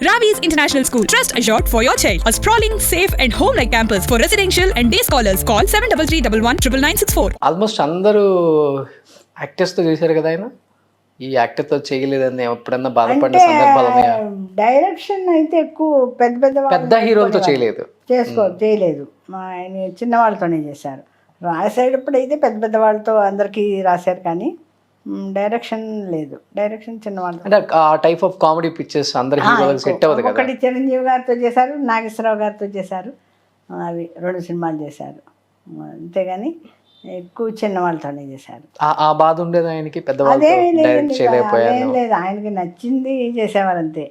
Ravi's International School. Trust assured for your child. A sprawling, safe and home-like campus for residential and day scholars. Call 7331 almost అందరూ యాక్టర్స్తో చేశారు కదా ఆయన. ఈ యాక్టర్తో చేయలేదని ఎప్పుడన్నా బాధపడిన సందర్భాలు ఉన్నాయా? డైరెక్షన్ అయితే ఎక్కువ పెద్ద పెద్ద హీరోలతో చేయలేదు. చేయలేదు. ఆయన చిన్న వాళ్ళతోనే చేశారు. రాసేటప్పుడు అయితే పెద్ద వాళ్ళతో అందరికీ రాశారు, కానీ డైరెక్షన్ లేదు. డైరెక్షన్ చిన్న వాళ్ళతో. అంటే ఆ టైప్ ఆఫ్ కామెడీ పిక్చర్స్ అందరి హీరోలకు సెట్ అవ్వదు కదా. ఒకటి చిరంజీవి గారితో చేశారు, నాగేశ్వరరావు గారితో చేశారు, అవి 2 సినిమాలు చేశారు. అంతేగాని ఎక్కువ చిన్న వాళ్ళతోనే చేశారు. ఆ బాధ ఉండేది ఆయనకి, పెద్దవాళ్ళతో డైరెక్ట్ చేయలేకపోయారు. ఏం లేదు, ఆయనకి నచ్చింది చేసేవారు అంతే.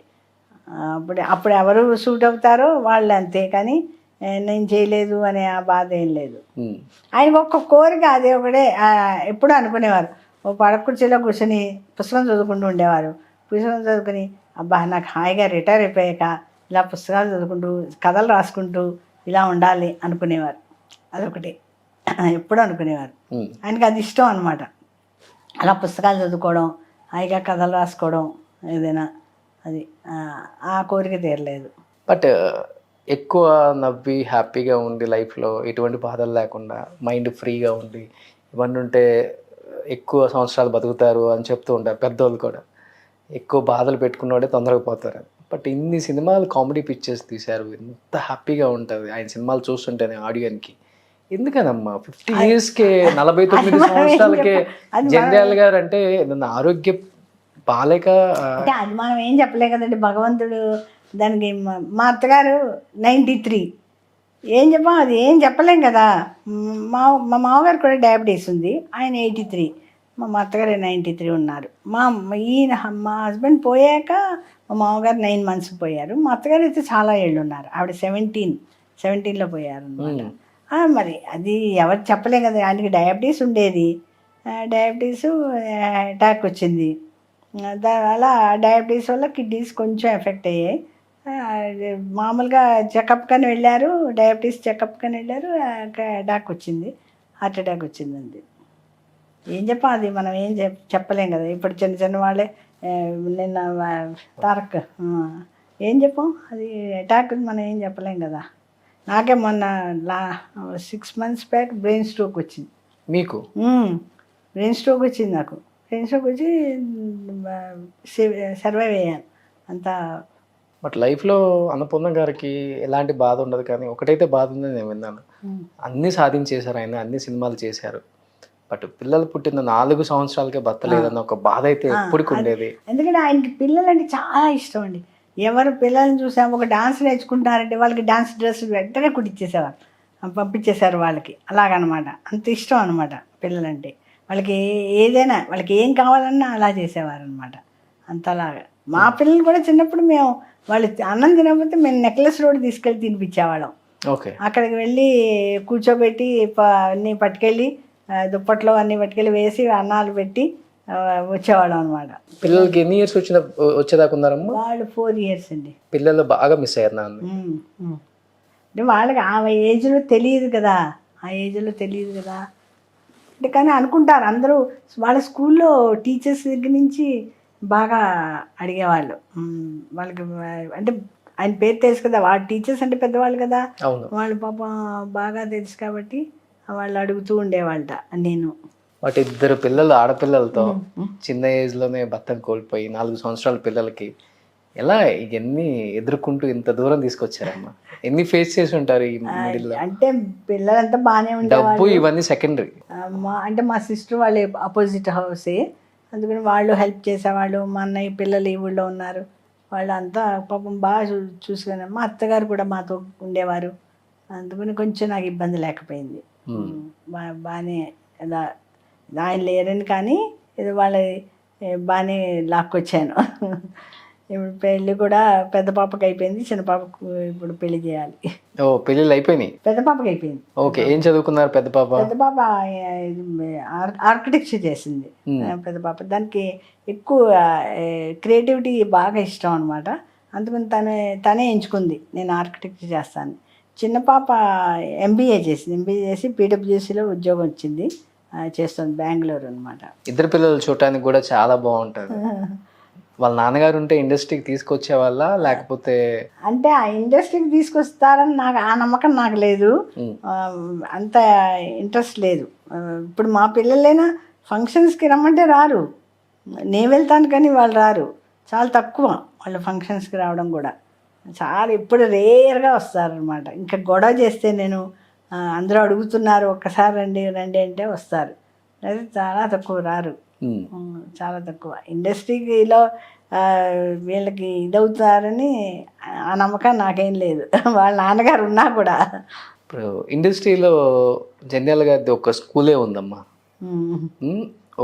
అప్పుడు ఎవరు సూట్ అవుతారో వాళ్ళు అంతే, కానీ నేను చేయలేదు అనే ఆ బాధ ఏం లేదు. ఆయనకు ఒక్క కోరిక, అదే ఒకటే ఎప్పుడు అనుకునేవారు. ఓ పడకుర్చీలో కూర్చొని పుస్తకం చదువుకుంటూ ఉండేవారు. పుస్తకం చదువుకుని అబ్బా నాకు హాయిగా రిటైర్ అయిపోయాక ఇలా పుస్తకాలు చదువుకుంటూ కథలు రాసుకుంటూ ఇలా ఉండాలి అనుకునేవారు. అదొకటి ఎప్పుడు అనుకునేవారు. ఆయనకి అది ఇష్టం అనమాట. అలా పుస్తకాలు చదువుకోవడం, హాయిగా కథలు రాసుకోవడం, ఏదైనా అది ఆ కోరిక తీరలేదు. బట్ ఎక్కువ నవ్వి హ్యాపీగా ఉండి లైఫ్లో ఎటువంటి బాధలు లేకుండా మైండ్ ఫ్రీగా ఉండి ఇవన్నీ ఉంటే ఎక్కువ సంవత్సరాలు బతుకుతారు అని చెప్తూ ఉంటారు పెద్దోళ్ళు కూడా. ఎక్కువ బాధలు పెట్టుకున్నవాడే తొందరగా పోతారు. బట్ ఇన్ని సినిమాలు కామెడీ పిక్చర్స్ తీశారు, ఎంత హ్యాపీగా ఉంటుంది ఆయన సినిమాలు చూస్తుంటేనే ఆడియన్కి. ఎందుకనమ్మా 50 yearsకే 49 సంవత్సరాలకే జంధ్యాల గారు అంటే నన్ను ఆరోగ్యం బాలేక అంటే అది మనం ఏం చెప్పలే కదండి. భగవంతుడు దానికి మా అత్తగారు 93, ఏం చెప్పాం అది ఏం చెప్పలేం కదా. మా మామగారు కూడా డయాబెటీస్ ఉంది, ఆయన 83, మా అత్తగారు 93 ఉన్నారు. మా హస్బెండ్ పోయాక మా మామగారు 9 months పోయారు. మా అత్తగారు అయితే చాలా ఏళ్ళు ఉన్నారు. ఆవిడ 17లో పోయారు అనమాట. మరి అది ఎవరు చెప్పలేం కదా. ఆయనకి డయాబెటీస్ ఉండేది, డయాబెటీస్ అటాక్ వచ్చింది. అలా డయాబెటీస్ వల్ల కిడ్నీస్ కొంచెం ఎఫెక్ట్ అయ్యాయి. మామూలుగా చెకప్ కానీ వెళ్ళారు, డయాబెటీస్ చెకప్ కానీ వెళ్ళారు, అటాక్ వచ్చింది, హార్ట్ అటాక్ వచ్చిందండి. ఏం చెప్పాం అది మనం ఏం చెప్పలేం కదా. ఇప్పుడు చిన్న వాళ్ళే నిన్న తారక్ ఏం చెప్పాం అది అటాక్ మనం ఏం చెప్పలేం కదా. నాకే మొన్న 6 months బ్యాక్ బ్రెయిన్ స్ట్రోక్ వచ్చింది. మీకు బ్రెయిన్ స్ట్రోక్ వచ్చింది నాకు. బ్రెయిన్ స్ట్రోక్ వచ్చి సర్వైవ్ అయ్యాను అంతా. బట్ లైఫ్లో అన్నపూర్ణ గారికి ఎలాంటి బాధ ఉండదు, కానీ ఒకటైతే బాధ ఉందని నేను విన్నాను. అన్నీ సాధించేశారు ఆయన, అన్ని సినిమాలు చేశారు. బట్ పిల్లలు పుట్టిన 4 సంవత్సరాలకే భర్త లేదన్న ఒక బాధ అయితే ఎప్పటికి ఉండేది. ఎందుకంటే ఆయనకి పిల్లలంటే చాలా ఇష్టం అండి. ఎవరు పిల్లల్ని చూసాము ఒక డాన్స్ నేర్చుకుంటున్నారంటే వాళ్ళకి డాన్స్ డ్రెస్ వెంటనే కుట్టించేసేవారు, పంపించేశారు వాళ్ళకి. అలాగనమాట, అంత ఇష్టం అనమాట పిల్లలంటే. వాళ్ళకి ఏదైనా వాళ్ళకి ఏం కావాలన్నా అలా చేసేవారు అనమాట. అంతలాగా మా పిల్లలు కూడా చిన్నప్పుడు మేము వాళ్ళు అన్నం తినకపోతే మేము నెక్లెస్ రోడ్ తీసుకెళ్ళి తినిపించేవాళ్ళం. ఓకే, అక్కడికి వెళ్ళి కూర్చోబెట్టి అన్నీ పట్టుకెళ్ళి దుప్పట్లో అన్నీ పట్టుకెళ్ళి వేసి అన్నాలు పెట్టి వచ్చేవాళ్ళం అనమాట. పిల్లలకి ఎన్ని ఇయర్స్ వచ్చేదాకా ఉన్నారమ్మా? వాళ్ళు 4 years అండి. పిల్లలు బాగా మిస్ అయ్యారు నాన్న. అంటే వాళ్ళకి ఆ ఏజ్లో తెలియదు కదా, అంటే కానీ అనుకుంటారు అందరూ. వాళ్ళ స్కూల్లో టీచర్స్ దగ్గర నుంచి బాగా అడిగేవాళ్ళు వాళ్ళకి. అంటే ఆయన పేరు తెలుసు కదా, వాళ్ళ టీచర్స్ అంటే పెద్దవాళ్ళు కదా, వాళ్ళు పాపం బాగా తెలుసు కాబట్టి వాళ్ళు అడుగుతూ ఉండేవాళ్ళట. నేను వాటి 2 పిల్లలు ఆడపిల్లలతో చిన్న ఏజ్లోనే భర్తను కోల్పోయి 4 సంవత్సరాల పిల్లలకి ఎలా ఇవన్నీ ఎదుర్కొంటూ ఇంత దూరం తీసుకొచ్చారమ్మా? ఎన్ని ఫేస్ చేసి ఉంటారు ఈ మిడిల్లో? అంటే పిల్లలంతా బాగానే ఉండేవాళ్ళు, డబ్బు ఇవన్నీ సెకండరీ. అంటే మా సిస్టర్ వాళ్ళు అపోజిట్ హౌసే, అందుకని వాళ్ళు హెల్ప్ చేసేవాళ్ళు. మా అన్నయ్య పిల్లలు ఈ ఊళ్ళో ఉన్నారు, వాళ్ళు అంతా పాపం బాగా చూసుకున్నారు. మా అత్తగారు కూడా మాతో ఉండేవారు, అందుకని కొంచెం నాకు ఇబ్బంది లేకపోయింది. బాగానే ఇలా ఆయన లేరని కానీ ఇది వాళ్ళ బాగానే లాక్కొచ్చాను. ఇప్పుడు పెళ్ళి కూడా పెద్ద పాపకి అయిపోయింది, చిన్న పాపకు ఇప్పుడు పెళ్లి చేయాలి. ఓ, పెళ్ళిళ్ళు అయిపోయినాయి? పెద్ద పాపకి అయిపోయింది. ఓకే, ఏం చదువుకున్నారు పెద్ద పాప? పెద్ద పాప ఆర్కిటెక్చర్ చేసింది పెద్ద పాప. దానికి ఎక్కువ క్రియేటివిటీ బాగా ఇష్టం అనమాట, అందుకని తనే ఎంచుకుంది నేను ఆర్కిటెక్చర్ చేస్తాను. చిన్న పాప ఎంబీఏ చేసి పీడబ్ల్యూసీలో ఉద్యోగం వచ్చింది, చేస్తుంది బెంగళూరు అనమాట. 2 పిల్లలు చూడటానికి కూడా చాలా బాగుంటుంది. వాళ్ళ నాన్నగారు ఉంటే ఇండస్ట్రీకి తీసుకొచ్చే వాళ్ళ లేకపోతే అంటే ఆ ఇండస్ట్రీకి తీసుకొస్తారని నాకు ఆ నమ్మకం నాకు లేదు. అంత ఇంట్రెస్ట్ లేదు. ఇప్పుడు మా పిల్లలైనా ఫంక్షన్స్కి రమ్మంటే రారు, నేను వెళ్తాను కానీ వాళ్ళు రారు. చాలా తక్కువ వాళ్ళ ఫంక్షన్స్కి రావడం కూడా. చాలా ఇప్పుడు రేర్గా వస్తారనమాట. ఇంకా గొడవ చేస్తే నేను అందరూ అడుగుతున్నారు ఒక్కసారి రండి రండి అంటే వస్తారు, అది చాలా తక్కువ రారు. చాలా తక్కువ. ఇండస్ట్రీలో వీళ్ళకి ఇదవుతారని ఆ నమ్మకం నాకేం లేదు. వాళ్ళ నాన్నగారు ఉన్నా కూడా. ఇప్పుడు ఇండస్ట్రీలో జంధ్యాల గారిది ఒక స్కూలే ఉందమ్మా.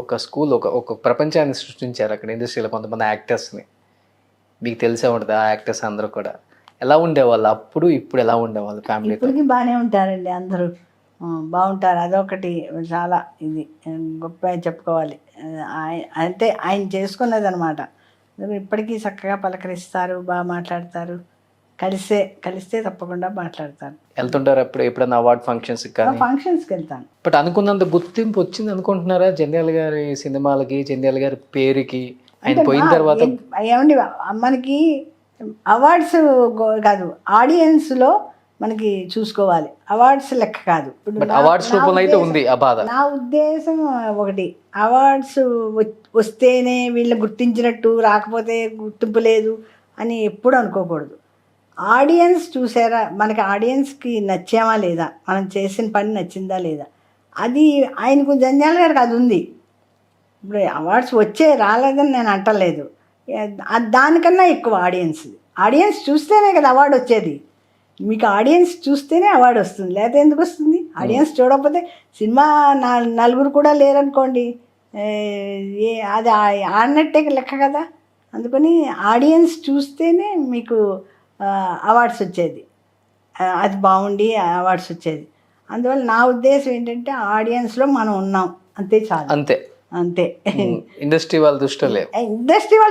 ఒక స్కూల్, ఒక ప్రపంచాన్ని సృష్టించారు అక్కడ ఇండస్ట్రీలో కొంతమంది యాక్టర్స్ని. మీకు తెలిసే ఉంటుంది ఆ యాక్టర్స్ అందరూ కూడా ఎలా ఉండేవాళ్ళు అప్పుడు, ఇప్పుడు ఎలా ఉండేవాళ్ళు ఫ్యామిలీ? ఇప్పటికీ బాగానే ఉంటారండి అందరూ, బాగుంటారు. అదొకటి చాలా ఇది గొప్ప చెప్పుకోవాలి. అంటే ఆయన చేసుకున్నది అనమాట. ఇప్పటికీ చక్కగా పలకరిస్తారు, బాగా మాట్లాడతారు. కలిస్తే తప్పకుండా మాట్లాడతారు. వెళ్తుంటారు అప్పుడు ఎప్పుడైనా అవార్డ్ ఫంక్షన్స్కి కానీ? ఫంక్షన్స్కి వెళ్తాను. బట్ అనుకున్నంత గుర్తింపు వచ్చింది అనుకుంటున్నారా జంధ్యాల గారి సినిమాలకి, జంధ్యాల గారి పేరుకి ఆయన పోయిన తర్వాత? ఏమండి మనకి అవార్డ్స్ కాదు, ఆడియన్స్లో మనకి చూసుకోవాలి, అవార్డ్స్ లెక్క కాదు. ఇప్పుడు అవార్డ్స్ రూపంలో అయితే ఉంది ఆ బాధ. నా ఉద్దేశం ఒకటి, అవార్డ్స్ వస్తేనే వీళ్ళు గుర్తించినట్టు, రాకపోతే గుర్తింపు లేదు అని ఎప్పుడు అనుకోకూడదు. ఆడియన్స్ చూసారా, మనకి ఆడియన్స్కి నచ్చామా లేదా, మనం చేసిన పని నచ్చిందా లేదా, అది ఆయనకు జంధ్యాల గారికి అది ఉంది. ఇప్పుడు అవార్డ్స్ రాలేదని నేను అంటలేదు, దానికన్నా ఎక్కువ ఆడియన్స్ చూస్తేనే కదా అవార్డు వచ్చేది. మీకు ఆడియన్స్ చూస్తేనే అవార్డు వస్తుంది, లేకపోతే ఎందుకు వస్తుంది? ఆడియన్స్ చూడకపోతే సినిమా నలుగురు కూడా లేరనుకోండి, అది ఆడినట్టే లెక్క కదా. అందుకని ఆడియన్స్ చూస్తేనే మీకు అవార్డ్స్ వచ్చేది, అది బాగుండి అవార్డ్స్ వచ్చేది. అందువల్ల నా ఉద్దేశం ఏంటంటే ఆడియన్స్లో మనం ఉన్నాం అంతే చాలు. అంతే. ఇండస్ట్రీ వాళ్ళ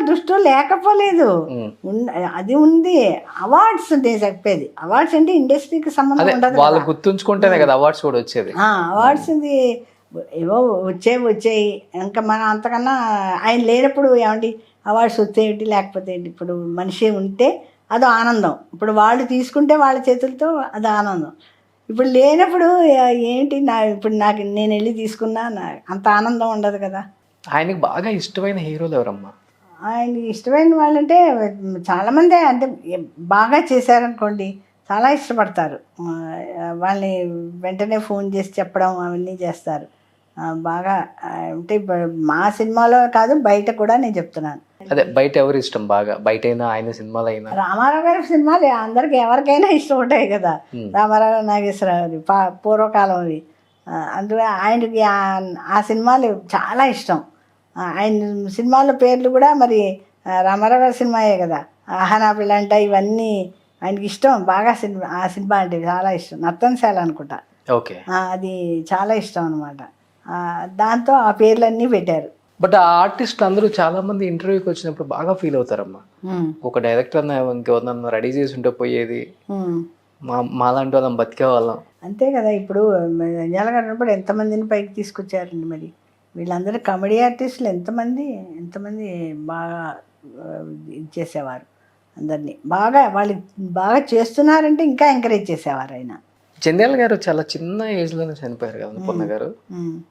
దృష్టిలో లేకపోలేదు, అది ఉంది. అవార్డ్స్ నేను చెప్పేది, అవార్డ్స్ అంటే ఇండస్ట్రీకి సంబంధం ఉండదు. వాళ్ళు గుర్తుంచుకుంటేనే కదా అవార్డ్స్ కూడా వచ్చేది. అవార్డ్స్ ఏవో వచ్చాయి ఇంకా మనం అంతకన్నా ఆయన లేనప్పుడు ఏమండి అవార్డ్స్ వచ్చేయండి లేకపోతే ఏంటి? ఇప్పుడు మనిషి ఉంటే అదో ఆనందం. ఇప్పుడు వాళ్ళు తీసుకుంటే వాళ్ళ చేతులతో అది ఆనందం. ఇప్పుడు లేనప్పుడు ఏంటి ఇప్పుడు నేను వెళ్ళి తీసుకున్నా అంత ఆనందం ఉండదు కదా. ఆయనకి బాగా ఇష్టమైన హీరోలు ఎవరమ్మా? ఆయనకి ఇష్టమైన వాళ్ళంటే చాలామంది, అంటే బాగా చేశారనుకోండి చాలా ఇష్టపడతారు. వాళ్ళని వెంటనే ఫోన్ చేసి చెప్పడం అవన్నీ చేస్తారు బాగా. అంటే మా సినిమాలో కాదు, బయట కూడా నేను చెప్తున్నాను. అదే బయట ఎవరు ఇష్టం బాగా? బయట అయినా ఆయన సినిమాలు అయినా? రామారావు గారి సినిమాలు అందరికి ఎవరికైనా ఇష్టం ఉంటాయి కదా. రామారావు, నాగేశ్వరరావు పూర్వకాలంవి. అందులో ఆయనకి ఆ సినిమాలు చాలా ఇష్టం. ఆయన సినిమాల పేర్లు కూడా మరి రామారావు గారి సినిమాయే కదా. ఆహనా పిల్లంట ఇవన్నీ ఆయనకి ఇష్టం బాగా. ఆ సినిమా అంటే చాలా ఇష్టం. నర్తనశాల అనుకుంటా. ఓకే. అది చాలా ఇష్టం అనమాట. దాంతో ఆ పేర్లన్నీ పెట్టారు. బట్ ఆ ఆర్టిస్టులు అందరూ చాలా మంది ఇంటర్వ్యూకి వచ్చినప్పుడు బాగా ఫీల్ అవుతారమ్మా. ఒక డైరెక్టర్ ఇంకెవరన్నా రెడీ చేసి ఉంటే పోయేది, మాలాంటి వాళ్ళం బతికే వాళ్ళం. అంతే కదా. ఇప్పుడు జంధ్యాల ఎంతమందిని పైకి తీసుకొచ్చారండి మరి. వీళ్ళందరూ కామెడీ ఆర్టిస్టులు ఎంతమంది బాగా ఇచ్చేసేవారు అందరినీ. వాళ్ళు బాగా చేస్తున్నారంటే ఇంకా ఎంకరేజ్ చేసేవారు ఆయన. జంధ్యాల గారు చాలా చిన్న ఏజ్లోనే చనిపోయారు కదా అన్నపూర్ణ గారు.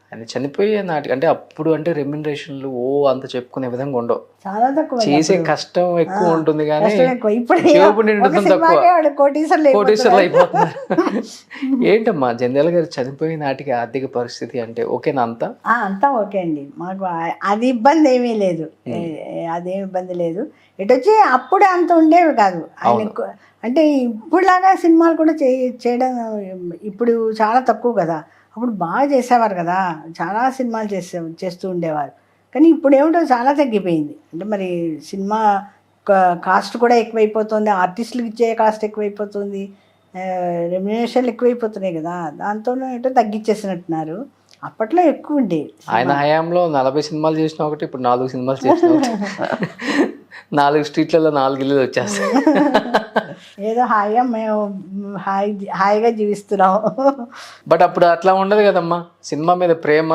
ఆయన చనిపోయే నాటికి అంటే అప్పుడు అంటే రెమ్యునరేషన్లు అంత చెప్పుకునే విధంగా ఉండవు, చాలా తక్కువ. చేసే కష్టం ఎక్కువ ఉంటుంది కానీ కోటీశ్వర్లు అయిపోతున్నారు. ఏంటమ్మా జంధ్యాల గారు చనిపోయే నాటికి ఆర్థిక పరిస్థితి అంటే ఓకేనా? అంతా ఓకే అండి. మాకు అది ఇబ్బంది ఏమీ లేదు, అదేమి ఇబ్బంది లేదు. ఇటు వచ్చి అప్పుడు అంత ఉండేవి కాదు ఆయన. అంటే ఇప్పుడులాగా సినిమాలు కూడా చేయడం ఇప్పుడు చాలా తక్కువ కదా. అప్పుడు బాగా చేసేవారు కదా, చాలా సినిమాలు చేస్తూ ఉండేవారు. కానీ ఇప్పుడు ఏమిటో చాలా తగ్గిపోయింది. అంటే మరి సినిమా కాస్ట్ కూడా ఎక్కువైపోతుంది, ఆర్టిస్టులకు ఇచ్చే కాస్ట్ ఎక్కువైపోతుంది, రెమ్యునరేషన్లు ఎక్కువైపోతున్నాయి కదా. దాంతో ఏంటో తగ్గించేసినట్టున్నారు. అప్పట్లో ఎక్కువ ఉండేది. ఆయన హయాంలో 40 సినిమాలు చేసిన ఒకటి, ఇప్పుడు 4 సినిమాలు చేసిన 4 స్ట్రీట్లలో 4 ఇల్లులు వచ్చేస్తాయి. ఏదో హాయిగా మేము హాయిగా జీవిస్తున్నాం. బట్ అప్పుడు అట్లా ఉండదు కదమ్మా, సినిమా మీద ప్రేమ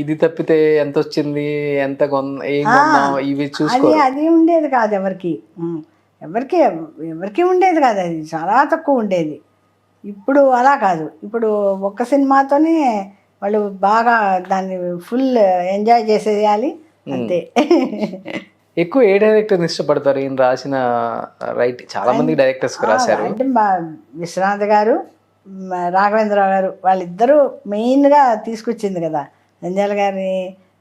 ఇది తప్పితే ఎంత వచ్చింది, ఎంత ఏం కొన్నాం ఇవి చూసుకో. అది ఉండేది కాదు ఎవరికి, ఎవరికి ఉండేది కాదు, అది చాలా తక్కువ ఉండేది. ఇప్పుడు అలా కాదు, ఇప్పుడు ఒక్క సినిమాతోనే వాళ్ళు బాగా దాన్ని ఫుల్ ఎంజాయ్ చేసేయాలి అంతే. ఎక్కువ ఏ డైరెక్టర్ని ఇష్టపడతారు? ఈయన రాసిన చాలా మంది డైరెక్టర్స్ రాశారు. అంటే మా విశ్వనాథ్ గారు, రాఘవేంద్రరావు గారు, వాళ్ళిద్దరూ మెయిన్గా తీసుకొచ్చింది కదా. నంద్యాల గారి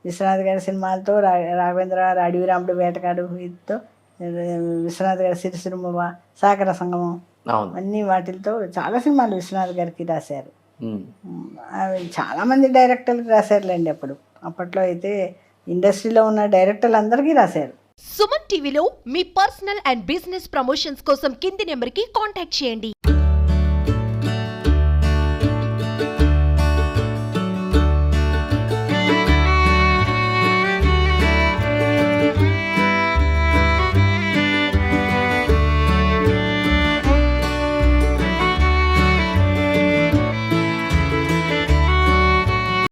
విశ్వనాథ్ గారి సినిమాలతో, రాఘవేంద్ర గారు అడవి రాముడు వేటగాడు వీటితో, విశ్వనాథ్ గారి సిరిసిరిమువ్వ, సాగర సంగమం అన్ని వాటితో చాలా సినిమాలు విశ్వనాథ్ గారికి రాశారు. అవి చాలామంది డైరెక్టర్లకు రాశారులేండి. అప్పట్లో అయితే ఇండస్ట్రీలో ఉన్న డైరెక్టర్లు అందరికీ రాశారు. సుమన్ టీవీలో మీ పర్సనల్ అండ్ బిజినెస్ ప్రమోషన్స్ కోసం కింది నెంబర్కి కాంటాక్ట్ చేయండి.